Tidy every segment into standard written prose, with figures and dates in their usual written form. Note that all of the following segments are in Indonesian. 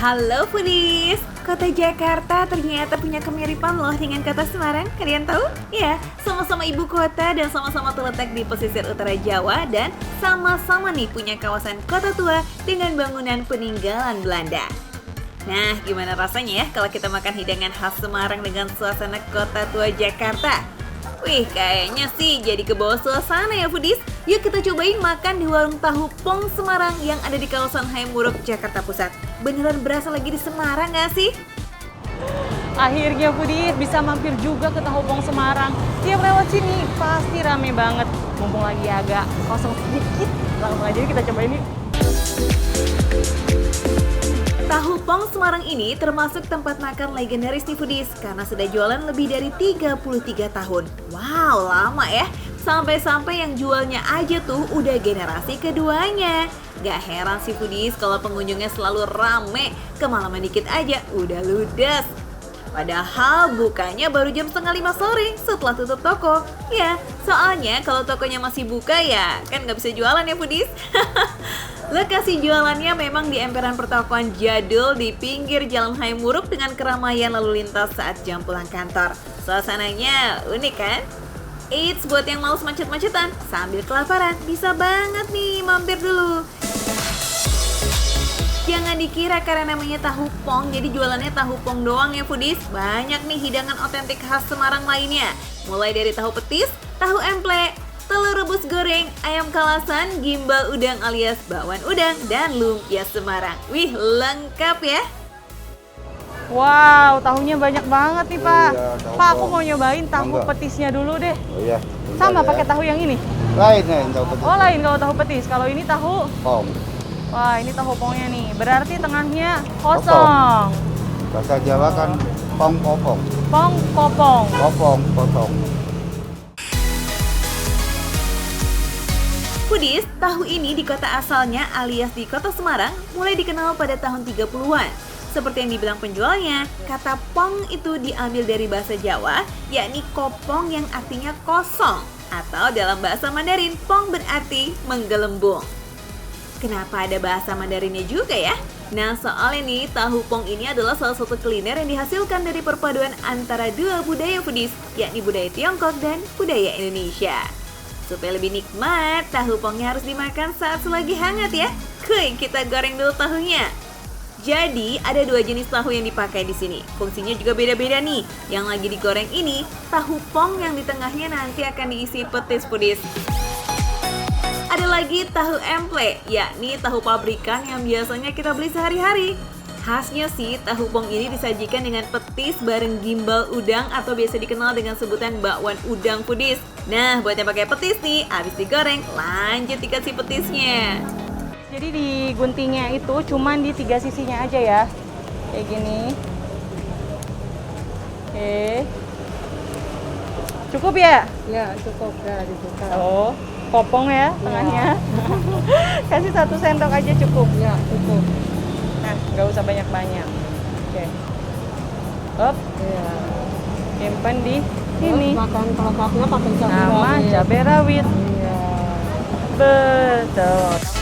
Halo foodies, kota Jakarta ternyata punya kemiripan loh dengan kota Semarang. Kalian tahu? Ya, sama-sama ibu kota dan sama-sama terletak di pesisir utara Jawa dan sama-sama nih punya kawasan kota tua dengan bangunan peninggalan Belanda. Nah, gimana rasanya ya kalau kita makan hidangan khas Semarang dengan suasana kota tua Jakarta? Wih, kayaknya sih jadi ke bawah suasana ya foodies. Yuk kita cobain makan di warung tahu Pong Semarang yang ada di kawasan Hayam Wuruk, Jakarta Pusat. Beneran berasa lagi di Semarang gak sih? Akhirnya foodies bisa mampir juga ke Tahu Pong Semarang. Tiap lewat sini pasti rame banget. Mumpung lagi agak kosong sedikit, langsung aja kita cobain nih. Tahu Pong Semarang ini termasuk tempat makan legendaris nih foodies karena sudah jualan lebih dari 33 tahun. Wow, lama ya. Sampai-sampai yang jualnya aja tuh udah generasi keduanya. Gak heran sih foodies kalau pengunjungnya selalu rame, kemalaman dikit aja udah ludes. Padahal bukanya baru jam 4:30 sore setelah tutup toko. Ya, soalnya kalau tokonya masih buka ya kan gak bisa jualan ya foodies. Lokasi jualannya memang di emperan pertokoan jadul di pinggir Jalan Hayam Wuruk dengan keramaian lalu lintas saat jam pulang kantor. Suasananya unik kan? Eits, buat yang males macet-macetan sambil kelaparan, bisa banget nih mampir dulu. Jangan dikira karena namanya tahu pong, jadi jualannya tahu pong doang ya foodies. Banyak nih hidangan otentik khas Semarang lainnya. Mulai dari tahu petis, tahu emplek, telur rebus goreng, ayam kalasan, gimbal udang alias bakwan udang, dan lumpia Semarang. Wih, lengkap ya. Wow, tahunya banyak banget nih Pak. Iya, tahu Pak, aku Pong. mau nyobain tahu Mangga. petisnya dulu deh. Oh iya. Sama bentar ya. pakai tahu yang ini? Lain ya, tahu petis. Oh lain kalau tahu petis, kalau ini tahu. Pong. Wah, ini tahu pongnya nih. Berarti tengahnya kosong. Bahasa Jawa kan pong popong. Pong popong. Popong potong. Foodies, tahu ini di kota asalnya alias di kota Semarang mulai dikenal pada tahun 30-an. Seperti yang dibilang penjualnya, kata pong itu diambil dari bahasa Jawa, yakni kopong yang artinya kosong. Atau dalam bahasa Mandarin, pong berarti menggelembung. Kenapa ada bahasa Mandarinnya juga ya? Nah, soal ini, tahu pong ini adalah salah satu kuliner yang dihasilkan dari perpaduan antara dua budaya foodies, yakni budaya Tiongkok dan budaya Indonesia. Supaya lebih nikmat, tahu pongnya harus dimakan saat selagi hangat ya. Kuy, kita goreng dulu tahunya. Jadi, ada dua jenis tahu yang dipakai di sini. Fungsinya juga beda-beda nih. Yang lagi digoreng ini, tahu pong yang di tengahnya nanti akan diisi petis foodies. Ada lagi tahu emplek, yakni tahu pabrikan yang biasanya kita beli sehari-hari. Khasnya sih, tahu pong ini disajikan dengan petis bareng gimbal udang atau biasa dikenal dengan sebutan bakwan udang foodies. Nah, buat yang pakai petis nih, habis digoreng, lanjut dikasih petisnya. Jadi di guntingnya itu cuman di 3 sisinya aja ya. Kayak gini. Oke. Cukup ya? Ya, cukup ya dibuka. Oh, kopong ya tengahnya. Kasih 1 sendok aja cukup. Ya, cukup. Nah, nggak usah banyak-banyak. Oke. Up, Iya. simpan di Terus sini. makan kelopaknya pakai cabai Sama rawit. cabai rawit. Iya. Betul.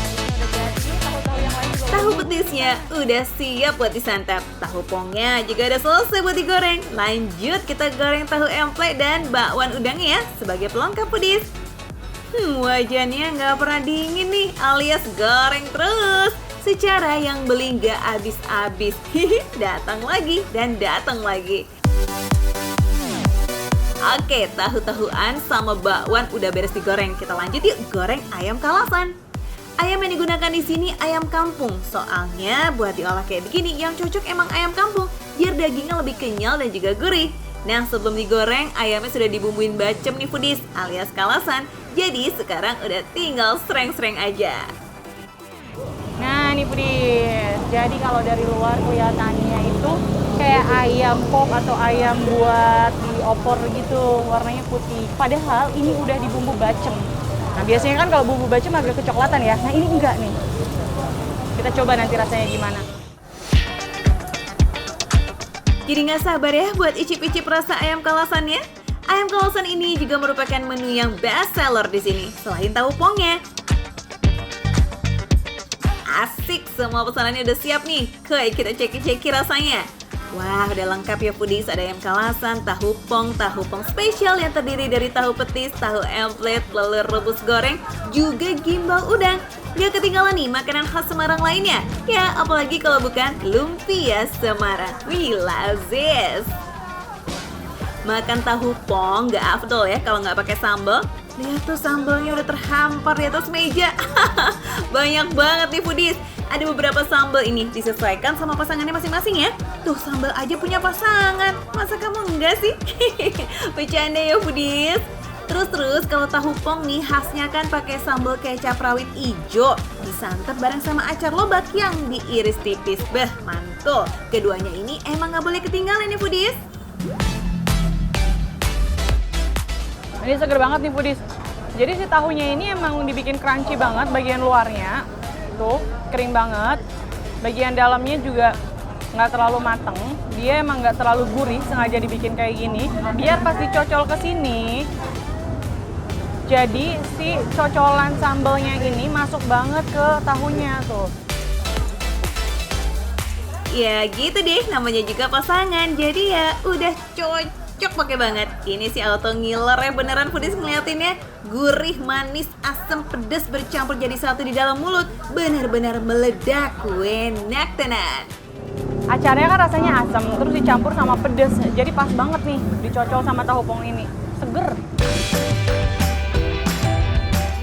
Tahu petisnya udah siap buat disantap. Tahu pongnya juga udah selesai buat digoreng. Lanjut kita goreng tahu emplek dan bakwan udangnya ya sebagai pelengkap foodies. Wajannya nggak pernah dingin nih, alias goreng terus. Secara yang beli nggak habis-habis. Datang lagi dan datang lagi. Oke, tahu-tahuan sama bakwan udah beres digoreng. Kita lanjut yuk goreng ayam kalasan. Ayam yang digunakan di sini ayam kampung. Soalnya buat diolah kayak begini yang cocok emang ayam kampung biar dagingnya lebih kenyal dan juga gurih. Nah, sebelum digoreng ayamnya sudah dibumbuin bacem nih foodies alias kalasan. Jadi sekarang udah tinggal sereng-sereng aja. Nah, ini foodies. Jadi kalau dari luar kelihatannya itu kayak ayam pop atau ayam buat di opor gitu, warnanya putih. Padahal ini udah dibumbu bacem. Nah, biasanya kan kalau bumbu bacem agak kecoklatan ya. Nah, ini enggak nih. Kita coba nanti rasanya gimana. Jadi nggak sabar ya buat icip-icip rasa ayam kalasannya. Ayam kalasan ini juga merupakan menu yang best seller di sini. Selain tahu pongnya, Asik, semua pesanannya udah siap nih. Oke, kita ceki-ceki rasanya. Wah, udah lengkap ya foodies. Ada ayam kalasan, tahu pong spesial yang terdiri dari tahu petis, tahu emplet, telur rebus goreng, juga gimbal udang. Gak ketinggalan nih makanan khas Semarang lainnya. Ya, apalagi kalau bukan lumpia Semarang. We love this. Makan tahu pong gak afdol ya kalau nggak pakai sambal. Lihat tuh sambalnya udah terhampar di atas meja. Banyak banget nih foodies. Ada beberapa sambal ini disesuaikan sama pasangannya masing-masing ya. Tuh sambal aja punya pasangan. Masa kamu enggak sih? Bercanda ya foodies. Terus kalau tahu pong nih khasnya kan pakai sambal kecap rawit ijo. Disantap bareng sama acar lobak yang diiris tipis. Beh, mantul. Keduanya ini emang gak boleh ketinggalan ya foodies. Ini seger banget nih foodies. Jadi si tahunya ini emang dibikin crunchy banget bagian luarnya. Tuh, kering banget. Bagian dalamnya juga nggak terlalu mateng. Dia emang nggak terlalu gurih, sengaja dibikin kayak gini. Biar pas dicocol ke sini, jadi si cocolan sambalnya ini masuk banget ke tahunya tuh. Ya gitu deh, namanya juga pasangan. Jadi ya udah cocok pakai banget. Ini si auto ngiler ya beneran foodies ngeliatinnya. Gurih, manis, asam, pedas bercampur jadi satu di dalam mulut. Benar-benar meledak, enak tenan. Acaranya kan rasanya asam, terus dicampur sama pedas. Jadi pas banget nih dicocol sama tahu pong ini. Seger.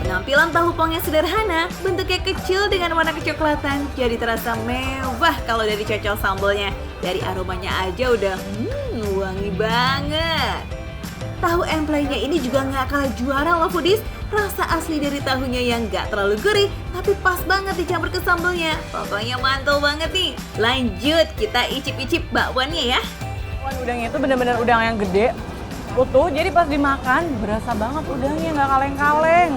Penampilan tahu pong yang sederhana, bentuknya kecil dengan warna kecoklatan, jadi terasa mewah kalau dari cocol sambalnya. Dari aromanya aja udah wangi banget. Tahu empletnya ini juga nggak kalah juara loh foodies. Rasa asli dari tahunya yang nggak terlalu gurih, tapi pas banget dicampur ke sambalnya. Pokoknya mantul banget nih. Lanjut, kita icip-icip bakwannya ya. Udangnya itu bener-bener udang yang gede, utuh. Jadi pas dimakan berasa banget udangnya, nggak kaleng-kaleng.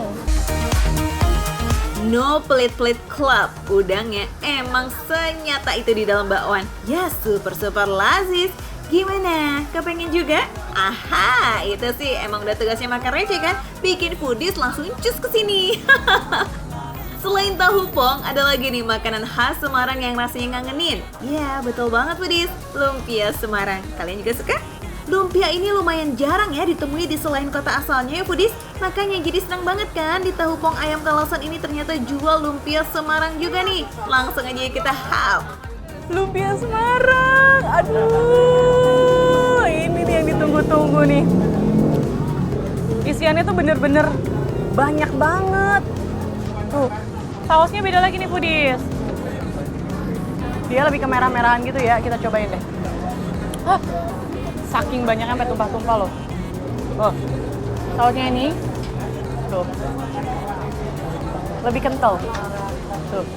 No pelit-pelit club, udangnya emang senyata itu di dalam bakwan. Ya super lazis. Gimana? Kepengen juga? Aha, itu sih emang udah tugasnya makan receh kan? Bikin foodies langsung cus ke sini. Selain tahu pong, ada lagi nih makanan khas Semarang yang rasanya ngangenin. Ya, betul banget foodies, lumpia Semarang. Kalian juga suka? Lumpia ini lumayan jarang ya ditemui di selain kota asalnya ya foodies. Makanya jadi senang banget kan di tahu pong ayam kalasan ini ternyata jual lumpia Semarang juga nih. Langsung aja kita hap. Lumpia Semarang, aduh, ini nih yang ditunggu-tunggu nih. Isiannya tuh bener-bener banyak banget. Tuh, sausnya beda lagi nih foodies. Dia lebih ke merah-merahan gitu ya, kita cobain deh. Hah, saking banyaknya sampai tumpah-tumpah loh. Oh, sausnya ini, tuh, lebih kental. Tuh.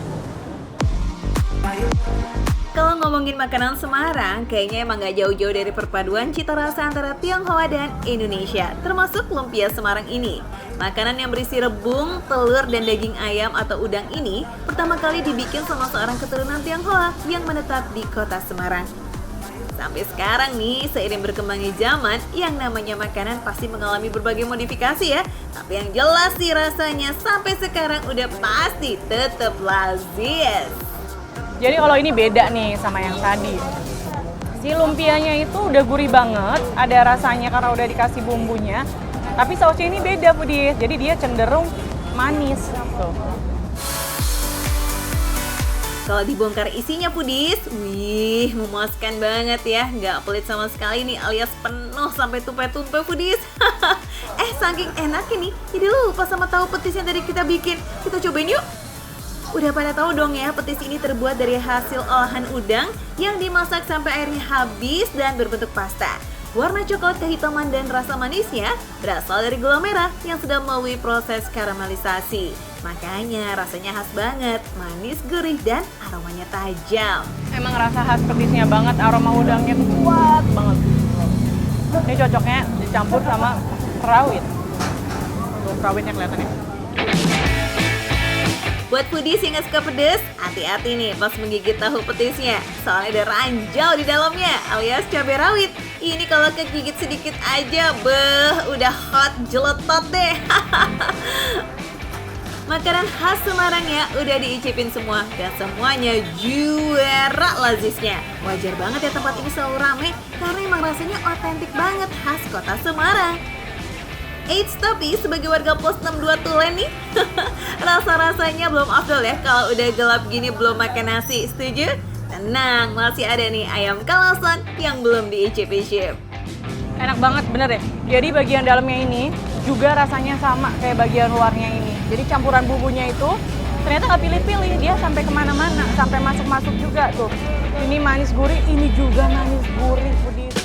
Kalau ngomongin makanan Semarang, kayaknya emang gak jauh-jauh dari perpaduan cita rasa antara Tionghoa dan Indonesia, termasuk lumpia Semarang ini. Makanan yang berisi rebung, telur, dan daging ayam atau udang ini pertama kali dibikin sama seorang keturunan Tionghoa yang menetap di kota Semarang. Sampai sekarang nih, seiring berkembangnya zaman, yang namanya makanan pasti mengalami berbagai modifikasi ya. Tapi yang jelas sih rasanya sampai sekarang udah pasti tetap lazis. Jadi kalau ini beda nih sama yang tadi. Si lumpianya itu udah gurih banget, ada rasanya karena udah dikasih bumbunya. Tapi sausnya ini beda foodies, jadi dia cenderung manis. Tuh. Kalau dibongkar isinya foodies, wih memuaskan banget ya. Nggak pelit sama sekali nih alias penuh sampai tumpah-tumpah foodies. Saking enaknya nih, jadi lupa sama tahu petis yang tadi kita bikin. Kita cobain yuk. Udah pada tahu dong ya, petis ini terbuat dari hasil olahan udang yang dimasak sampai airnya habis dan berbentuk pasta. Warna coklat kehitaman dan rasa manisnya berasal dari gula merah yang sudah melalui proses karamelisasi. Makanya rasanya khas banget, manis, gurih, dan aromanya tajam. Emang rasa khas petisnya banget, aroma udangnya kuat banget. Ini cocoknya dicampur sama rawit. Tuh, rawitnya kelihatan ya. Buat foodies yang gak suka pedes, hati-hati nih pas menggigit tahu petisnya. Soalnya ada ranjau di dalamnya, alias cabai rawit. Ini kalau kegigit sedikit aja, udah hot jeletot deh. Makanan khas Semarang ya udah diicipin semua dan semuanya juara lazisnya. Wajar banget ya tempat ini selalu rame karena emang rasanya otentik banget khas kota Semarang. Eits, tapi sebagai warga pos 62 Tulen nih, rasa-rasanya belum afdol ya kalau udah gelap gini belum makan nasi, setuju? Tenang, masih ada nih ayam kalasan yang belum diicip-icip. Enak banget, bener deh. Jadi bagian dalamnya ini juga rasanya sama kayak bagian luarnya ini. Jadi campuran bumbunya itu ternyata nggak pilih-pilih, dia sampai kemana-mana, sampai masuk-masuk juga tuh. Ini manis gurih, ini juga manis gurih, Foodies.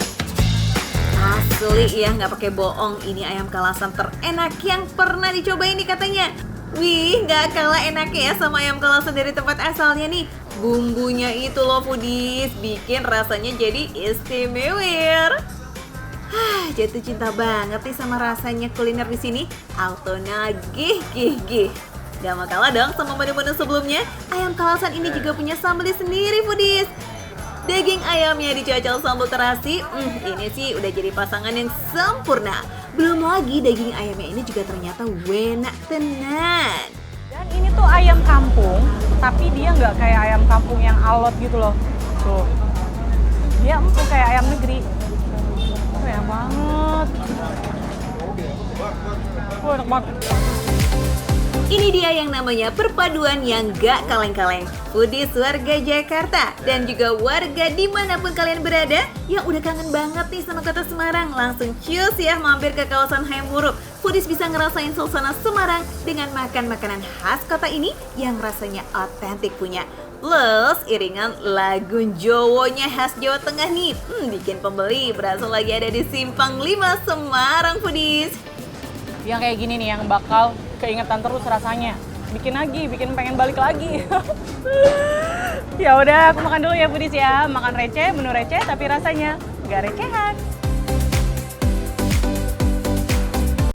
Asli ya, nggak pakai bohong, ini ayam kalasan terenak yang pernah dicoba ini katanya. Wih, nggak kalah enaknya ya sama ayam kalasan dari tempat asalnya nih. Bumbunya itu loh Foodies, bikin rasanya jadi istimewa. Jatuh cinta banget nih sama rasanya kuliner di sini. Auto nagih, gih. Gak mau kalah dong sama menu-menu sebelumnya. Ayam kalasan ini juga punya sambal sendiri, Foodies. Daging ayamnya dicocol sambal terasi. Ini sih udah jadi pasangan yang sempurna. Belum lagi daging ayamnya ini juga ternyata enak tenan. Dan ini tuh ayam kampung, tapi dia nggak kayak ayam kampung yang alot gitu loh. Tuh, dia empuk kayak ayam negeri. Enak banget. Enak banget. Ini dia yang namanya perpaduan yang gak kaleng-kaleng. Foodies warga Jakarta dan juga warga dimanapun kalian berada yang udah kangen banget nih sama kota Semarang, langsung cus ya mampir ke kawasan Hayam Wuruk. Foodies bisa ngerasain suasana Semarang dengan makan makanan khas kota ini yang rasanya otentik punya. Plus iringan lagu Jowonya khas Jawa Tengah nih, bikin pembeli berasa lagi ada di Simpang 5 Semarang, Foodies. Yang kayak gini nih yang bakal keingetan terus rasanya. Bikin pengen balik lagi. Ya udah, aku makan dulu ya Foodies ya. Makan receh, menu receh tapi rasanya nggak recehan.